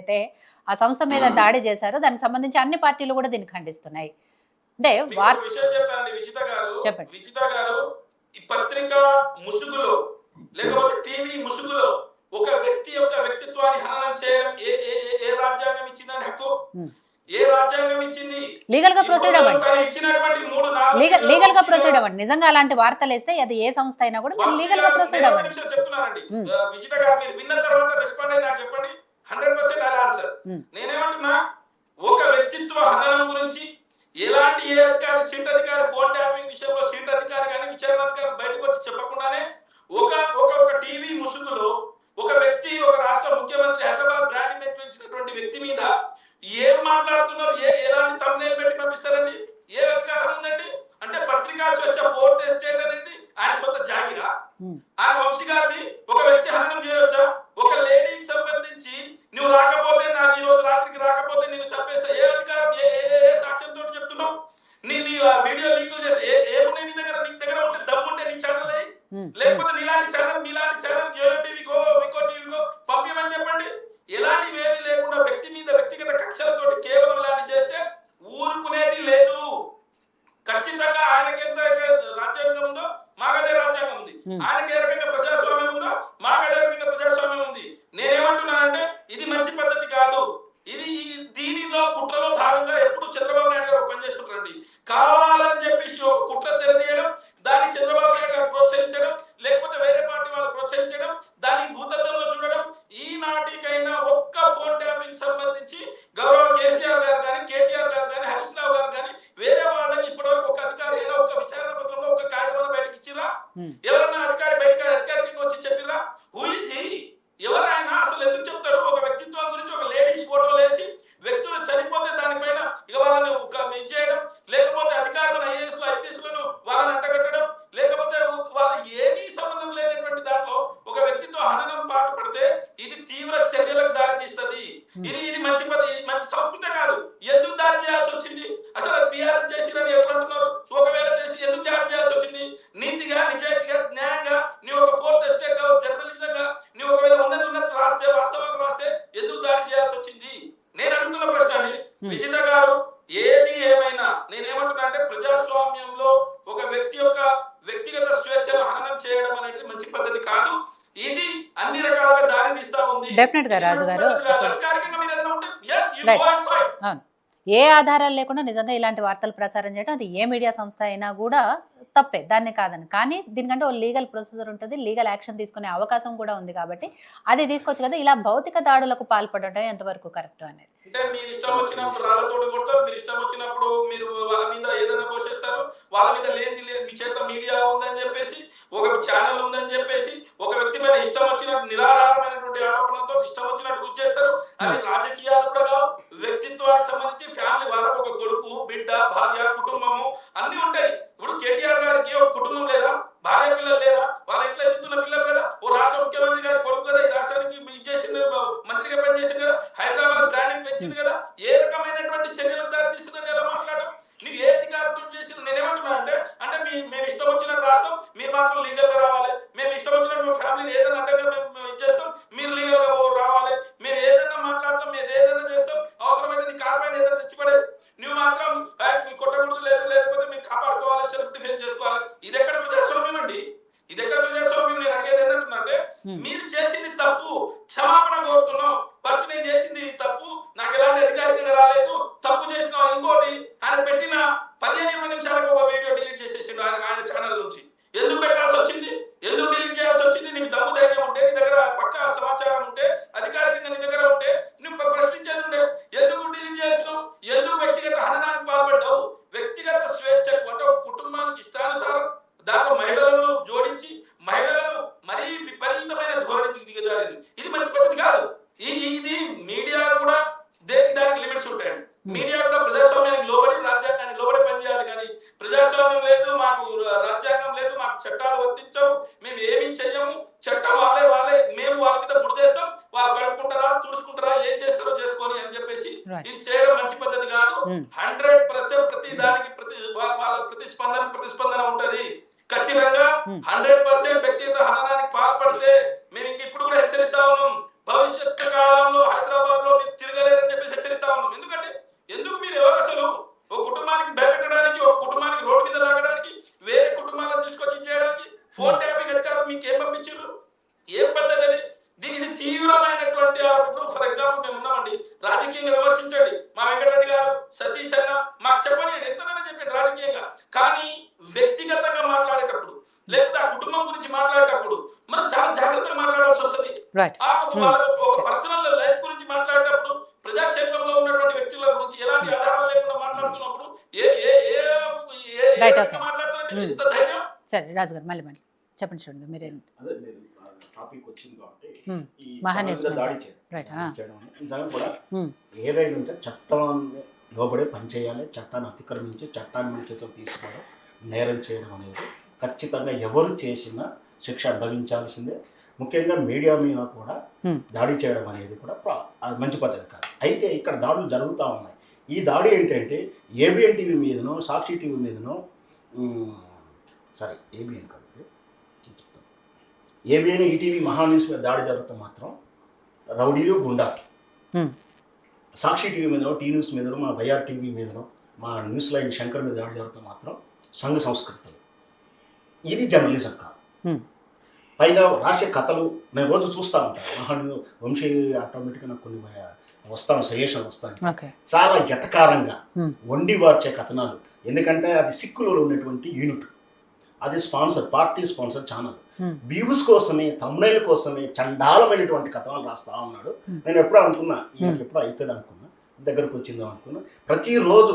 అయితే ఆ సంస్థ మీద దాడి చేశారు. దానికి సంబంధించి అన్ని పార్టీలు కూడా దీన్ని ఖండిస్తున్నాయి. అంటే విషయం చెప్తానండి చెప్పండి. విజిత గారు ఈ పత్రిక ముసుగులో లేకపోతే టీవీ ముసుగులో ఒక వ్యక్తి యొక్క వ్యక్తిత్వాన్ని హననం చేయడం ఏ ఏ ఏ రాజ్యాంగం ఇచ్చిందని హక్కు? ఏ రాజ్యాంగం ఇచ్చింది? లీగల్ గా ప్రొసీడ్ అవ్వండి. ఇచ్చినటువంటి లీగల్ గా ప్రొసీడ్ అవ్వండి. నిజంగా అలాంటి వార్తలు వేస్తే అది ఏ సంస్థ అయినా కూడా మీరు లీగల్ గా ప్రొసీడ్ అవ్వండి. చెప్తున్నానండి విజిత గారు, మీరు విన్న తర్వాత రెస్పాండ్ అయ్యి నాకు చెప్పండి. 100% అలా ఆన్సర్. నేనేమంటున్నా, ఒక వ్యక్తిత్వ హననం గురించి ఎలాంటి ఏ అధికారి, సీట్ అధికారి, ఫోన్ ట్యాపింగ్ విషయంలో సీట్ అధికారి కానీ విచారణాధికారి బయటకు వచ్చి చెప్పకుండానే ఒక టీవీ ముసుగులో ఒక వ్యక్తి, ఒక రాష్ట్ర ముఖ్యమంత్రి, హైదరాబాద్ బ్రాండ్ ఇమేజ్ పెంచినటువంటి వ్యక్తి మీద ఏం మాట్లాడుతున్నారు, ఎలాంటి తమ్నేల్ పెట్టి పంపిస్తారండి? ఏ అధికారం ఉందండి? అంటే పత్రికా స్వేచ్ఛ, ఫోర్త్ ఎస్టేట్ అనేది ఆయన సొంత జాగిరా? ఆయన వంశీ గారిది ఒక వ్యక్తి హననం చేయవచ్చా? ఒక లేడీకి సంబంధించి నువ్వు రాకపోతే, నాకు ఈ రోజు రాత్రికి రాకపోతే నేను చంపేస్తా, ఏ అధికారం, ఏ సాక్ష్యంతో చెప్తున్నావు? నీ వీడియో లీకులు చేసి ఏమున్నాయి నీ దగ్గర? నీ దగ్గర ఉంటే దమ్ముంటే నీ ఛానల్ అయ్యి, లేకపోతే మీలాంటి ఛానల్ టీవీకో ఇంకో టీవీకో పంపించమని చెప్పండి. ఎలాంటివి ఏమీ లేకుండా వ్యక్తి మీద వ్యక్తిగత కక్షలతో కేవలం ఇలాంటి చేస్తే ఊరుకునేది లేదు. ఖచ్చితంగా ఆయనకి ఎంత రాజ్యాంగం ఉందో మాకు అదే రాజ్యాంగం ఉంది. ఆయనకి ఏ రకంగా ప్రజాస్వామ్యం ఉందో మాకు అదే రకంగా ప్రజాస్వామ్యం ఉంది. నేనేమంటున్నానంటే ఇది మంచి పద్ధతి కాదు. ఇది దీనిలో కుట్రలో భాగంగా ఎప్పుడు చంద్రబాబు నాయుడు గారు పనిచేస్తుంటారండి. కావాలని చెప్పేసి ఒక కుట్ర తెరదీయడం, దాన్ని చంద్రబాబు నాయుడు గారు ప్రోత్సహించడం, లేకపోతే వేరే పార్టీ వాళ్ళు ప్రోత్సహించడం, దాన్ని భూతత్వంలో చూడడం. ఈనాటికైనా ఒక్క ఫోన్ ట్యాపింగ్ సంబంధించి గౌరవ కేసీఆర్ గారు కానీ, కేటీఆర్ గారు కానీ, హరీష్ రావు గారు కానీ వేరే వాళ్ళకి ఇప్పటివరకు ఒక అధికారి అయినా ఒక విచారణ పత్రంలో ఒక కాగితం బయటకి ఇచ్చిరా? ఎవరన్నా అధికారి బయటకి అధికారికి వచ్చి చెప్పిరా? Who is he? ఎవరైనా అసలు ఎందుకు చెప్తారు? ఒక వ్యక్తిత్వం గురించి ఒక లేడీస్ ఫోటోలు వేసి వ్యక్తులు చనిపోతే దానిపైన ఇక వాళ్ళని చేయడం, లేకపోతే అధికారులను ఐపీఎస్లను వాళ్ళని అంటగట్టడం, లేకపోతే వాళ్ళ ఏమీ సంబంధం లేనటువంటి దాంట్లో ఒక వ్యక్తిత్వ హననం పాటుపడితే ఇది తీవ్ర చర్యలకు దారి తీస్తుంది. ఇది మంచి సంస్కృతి కాదు. ఎందుకు దారి చేయాల్సి వచ్చింది? అసలు బీఆర్ఎస్ చేసిరని ఎట్లా అంటున్నారు? ఒకవేళ చేసి ఎందుకు దారి చేయాల్సి వచ్చింది? నీతిగా, నిజాయితీగా, న్యాయంగా నీవు ఒక ఫోర్త్ ఎస్టేట్ గా, జర్నలిజం గా నీవు ఒకవేళ ఉన్నట్టు రాస్తే, వాస్తవాలు రాస్తే ఎందుకు దాడి చేయాల్సి వచ్చింది? నేను అడుగుతున్న ప్రశ్న అండి విజిత గారు. ఏది ఏమైనా నేనేమంటున్నా అంటే, ప్రజాస్వామ్యంలో ఒక వ్యక్తి యొక్క వ్యక్తిగత స్వేచ్ఛను హననం చేయడం అనేది మంచి పద్ధతి కాదు. ఇది అన్ని రకాలుగా దారి తీస్తా ఉంది. డెఫినెట్ గా రాజు గారు, అధికారికంగా మీరు ఏదైనా ఉంటే yes you go and fight. ఏ ఆధారాలు లేకుండా నిజంగా ఇలాంటి వార్తలు ప్రసారం చేయడం అది ఏ మీడియా సంస్థ అయినా కూడా తప్పే, దాన్ని కాదని. కానీ దీనికంటే ఓ లీగల్ ప్రొసీజర్ ఉంటుంది, లీగల్ యాక్షన్ తీసుకునే అవకాశం కూడా ఉంది కాబట్టి అది తీసుకోవచ్చు కదా. ఇలా భౌతిక దాడులకు పాల్పడటం ఎంతవరకు కరెక్ట్ అనేది? అంటే మీరు ఇష్టం వచ్చినప్పుడు రాళ్ళతోటి కొడతారు, మీరు ఇష్టం వచ్చినప్పుడు మీరు వాళ్ళ మీద ఏదైనా పోషిస్తారు, వాళ్ళ మీద లేని మీ చేత మీడియా ఉందని చెప్పేసి, ఒక ఛానల్ ఉందని చెప్పేసి ఒక వ్యక్తి పైన ఇష్టం వచ్చినట్టు నిరాధారమైనటువంటి ఆరోపణలతో ఇష్టం వచ్చినట్టు గుర్తు చేస్తారు. అది రాజకీయాలు కూడా కావు, వ్యక్తిత్వానికి సంబంధించి ఫ్యామిలీ, వాళ్ళకు ఒక కొడుకు, బిడ్డ, భార్య, కుటుంబము అన్ని ఉంటాయి. ఇప్పుడు కేటీఆర్ గారికి ఒక కుటుంబం లేదా? భార్య, పిల్లలు లేదా? వాళ్ళ ఇంట్లో ఎదుగుతున్న పిల్లలు లేదా? ఓ రాష్ట్ర ముఖ్యమంత్రి గారి కొడుకు కదా, ఈ రాష్ట్రానికి ఇచ్చేసింది, మంత్రిగా పనిచేసింది కదా, హైదరాబాద్ బ్రాండింగ్ పెంచింది కదా. ఏ రకమైనటువంటి చర్యలకు దారి తీస్తుందని ఎలా మాట్లాడడం? మీరు ఏ అధికారంతో చేసింది? నేనేమంటున్నానంటే, అంటే మేము ఇష్టం వచ్చినట్టు రాస్తాం, మీరు మాత్రం లీగల్ గా రావాలి. మేము ఇష్టం వచ్చినట్టు మీ ఫ్యామిలీని ఏదైనా అడ్డంగా మేము ఇచ్చేస్తాం, మీరు లీగల్ గా రావాలి. మేము ఏదైనా మాట్లాడతాం, మేము ఏదైనా చేస్తాం. అవసరమైతే నీ కాపాయన ఏదైనా తెచ్చిపడేస్తాం, నువ్వు మాత్రం మీకు కొట్టకూడదు, లేకపోతే మీరు కాపాడుకోవాలి, సెల్ఫ్ డిఫెన్స్ చేసుకోవాలి. ఇది ఎక్కడ ప్రజాస్వామ్యం అండి? ఇది ఎక్కడ ప్రజాస్వామ్యం? నేను అడిగేది ఏంటంటే, మీరు చేసింది తప్పు, క్షమాపణ కోరుతున్నాం. ఫస్ట్ నేను చేసింది తప్పు, నాకు ఎలాంటి అధికారికంగా రాలేదు, తప్పు చేసిన. ఇంకోటి, ఆయన పెట్టిన 15-20 నిమిషాలకు ఒక వీడియో డిలీట్ చేసేసిండు ఆయన ఛానల్ నుంచి. ఎందుకు పెట్టాల్సి వచ్చింది? ఎందుకు డిలీట్ చేయాల్సి వచ్చింది? నీకు దమ్ము ధైర్యం ఉంటే, నీ దగ్గర పక్కా సమాచారం ఉంటే, అధికారికంగా నీ దగ్గర ఉంటే నువ్వు ప్రశ్నించేది ఉండే. ఎందుకు డిలీట్ చేస్తున్నావు? ఎందుకు వ్యక్తిగత హననానికి పాల్పడ్డావు? వ్యక్తిగత స్వేచ్ఛకు అంటే ఒక కుటుంబానికి ఇష్టానుసారం దాంట్లో మహిళలను జోడించి మహిళలను మరీ విపరీతమైన ధోరణికి దిగజారు. ఇది మంచి పద్ధతి కాదు. ఇది మీడియా కూడా దానికి లిమిట్స్ ఉంటాయండి. మీడియా కూడా ప్రజాస్వామ్యానికి లోబడి, రాజ్యాంగానికి లోబడి పనిచేయాలి. కానీ ప్రజాస్వామ్యం లేదు, మాకు రాజ్యాంగం లేదు, మాకు చట్టాలు వర్తించవు, మేము ఏమీ చెయ్యము, చట్టం వాళ్ళే మేము వాళ్ళ మీద బుడిదేస్తాం, వాళ్ళు కడుక్కుంటారా, తుడుచుకుంటారా, ఏం చేస్తారో చేసుకొని అని చెప్పేసి ఇది చేయడం మంచి పద్ధతి కాదు. 100% ప్రతి దానికి వాళ్ళ ప్రతిస్పందన ఉంటది. ఖచ్చితంగా 100% వ్యక్తిగత హననానికి పాల్పడితే మేము ఇంక ఇప్పుడు కూడా హెచ్చరిస్తా ఉన్నాం. భవిష్యత్తు కాలంలో హైదరాబాద్ లో ఎంత ధైర్యం. సరే రాజు గారు మళ్ళీ చెప్పండి చూడండి మీరేం అదే మీరు టాపిక్ వచ్చింది కాబట్టి ఈ మహాన్యూస్ చట్టాల మీద దాడి చేయడం నిజంగా కూడా ఏదైనా ఉంటే చట్టాన్ని లోబడే పని చేయాలి. చట్టాన్ని అతిక్రమించి చట్టాన్ని మన చేతిలో తీసుకోవడం నేరం చేయడం అనేది ఖచ్చితంగా ఎవరు చేసినా శిక్ష అనుభవించాల్సిందే. ముఖ్యంగా మీడియా మీద కూడా దాడి చేయడం అనేది కూడా అది మంచి పద్ధతి కాదు. అయితే ఇక్కడ దాడులు జరుగుతూ ఉన్నాయి. ఈ దాడి ఏంటంటే ఏబిఎన్ టీవీ మీదనో సాక్షి టీవీ మీదనో సారీ ఏబిఎన్ కాదు ఏబిఎన్ ఈటీవీ మహాన్యూస్ మీద దాడి జరుగుతూ మాత్రం రౌడీలు గుండాలు. సాక్షి టీవీ మీదనో టీ న్యూస్ మీదనో మా వైఆర్ టీవీ మీదనో మా న్యూస్ లైన్ శంకర్ మీద దాడి జరుగుతూ మాత్రం సంఘ సంస్కృతులు. ఇది జర్నలిజం కాదు. పైగా రాసే కథలు నేను రోజు చూస్తూ ఉంటాను. మహాన్యూ వంశీ ఆటోమేటిక్గా నాకు కొన్ని వస్తాను సజెషన్ వస్తాను. చాలా ఎటకారంగా వండి వార్చే కథనాలు. ఎందుకంటే అది సిక్కులో ఉన్నటువంటి యూనిట్, అది sponsor, party sponsor channel. Views కోసమే తమ్నైల్ కోసమే చండాలమైనటువంటి కథనాలు రాస్తా ఉన్నాడు. నేను ఎప్పుడూ అనుకున్నా ఈయనకి ఎప్పుడో అవుతుంది అనుకున్నా, దగ్గరకు వచ్చిందో అనుకున్నా. ప్రతిరోజు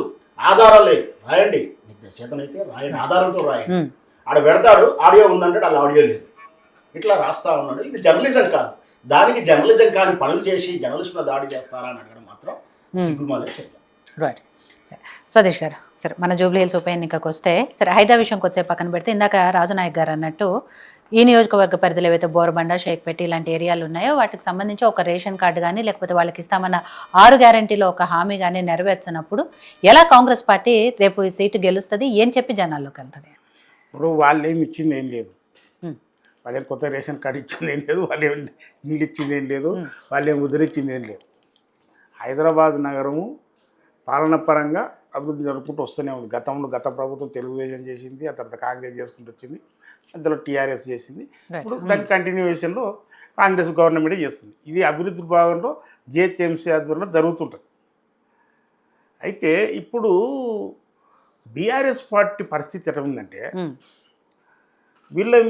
ఆధారాలే రాయండి, మీకు చేతనైతే రాయండి, ఆధారంతో రాయండి. ఆడ పెడతాడు ఆడియో ఉందంటే అలా ఆడియో లేదు, ఇట్లా రాస్తా ఉన్నాడు. ఇది జర్నలిజం కాదు. దానికి జర్నలిజం కాని పనులు చేసి జర్నలిస్ట్ మీద దాడి చేస్తారా అని అడగడం మాత్రం సిగ్గుమాలే చెప్పారు. రైట్. సతీష్ గారు, సరే మన జూబ్లీ హిల్స్ ఉప ఎన్నికకు వస్తే, సరే హైడ్రా విషయంకి వచ్చే పక్కన పెడితే, ఇందాక రాజునాయక్ గారు అన్నట్టు ఈ నియోజకవర్గ పరిధిలో ఏవైతే బోరబండ, షేక్పేట ఇలాంటి ఏరియాలు ఉన్నాయో వాటికి సంబంధించి ఒక రేషన్ కార్డు కానీ లేకపోతే వాళ్ళకి ఇస్తామన్న 6 గ్యారంటీలో ఒక హామీ కానీ నెరవేర్చినప్పుడు ఎలా కాంగ్రెస్ పార్టీ రేపు ఈ సీటు గెలుస్తుంది, ఏం చెప్పి జనాల్లోకి వెళ్తుంది? ఇప్పుడు వాళ్ళు ఏమి ఇచ్చింది ఏం లేదు, వాళ్ళేం కొత్త రేషన్ కార్డు ఇచ్చింది ఏం లేదు, వాళ్ళేం ఇల్లు ఇచ్చింది ఏం లేదు, వాళ్ళేం ఉద్ధరించింది ఏం లేదు. హైదరాబాద్ నగరము పాలన పరంగా అభివృద్ధి జరుపుకుంటూ వస్తూనే ఉంది. గత ప్రభుత్వం తెలుగుదేశం చేసింది, ఆ తర్వాత కాంగ్రెస్ చేసుకుంటూ వచ్చింది, అందులో టీఆర్ఎస్ చేసింది. ఇప్పుడు దాని కంటిన్యూయేషన్లో కాంగ్రెస్ గవర్నమెంటే చేస్తుంది. ఇది అభివృద్ధి భాగంలో జిహెచ్ఎంసీ ఆధ్వర్యంలో జరుగుతుంటుంది. అయితే ఇప్పుడు బీఆర్ఎస్ పార్టీ పరిస్థితి ఎట్లా ఉందంటే,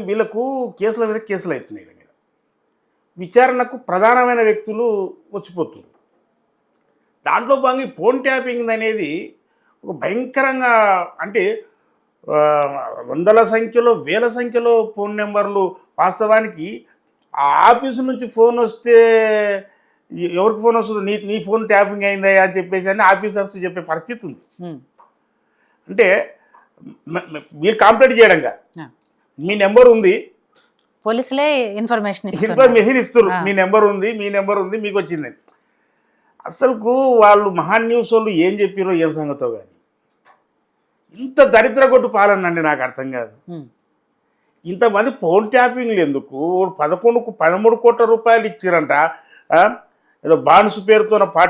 వీళ్ళకు కేసుల మీద కేసులు అవుతున్నాయి. వీళ్ళ మీద విచారణకు ప్రధానమైన వ్యక్తులు వచ్చిపోతున్నారు. దాంట్లో భాగంగా ఫోన్ ట్యాపింగ్ అనేది ఒక భయంకరంగా, అంటే వందల సంఖ్యలో వేల సంఖ్యలో ఫోన్ నెంబర్లు. వాస్తవానికి ఆ ఆఫీసు నుంచి ఫోన్ వస్తే ఎవరికి ఫోన్ వస్తుందో నీ ఫోన్ ట్యాపింగ్ అయిందా అని చెప్పేసి అని ఆఫీసర్స్ చెప్పే పరిస్థితి ఉంది. అంటే మీరు కంప్లైంట్ చేయడంగా మీ నెంబర్ ఉంది, పోలీసులే ఇన్ఫర్మేషన్ ఇస్తారు, మీ నెంబర్ ఉంది మీకు వచ్చిందని. అసలుకు వాళ్ళు మహాన్యూస్ వాళ్ళు ఏం చెప్పారో ఏం సంగతో కానీ ఇంత దరిద్ర కొట్టు పాలన అండి నాకు అర్థం కాదు. ఇంతమంది ఫోన్ ట్యాపింగ్లు ఎందుకు? 13 కోట్ల రూపాయలు ఇచ్చారంట, ఏదో బాండ్స్ పేరుతో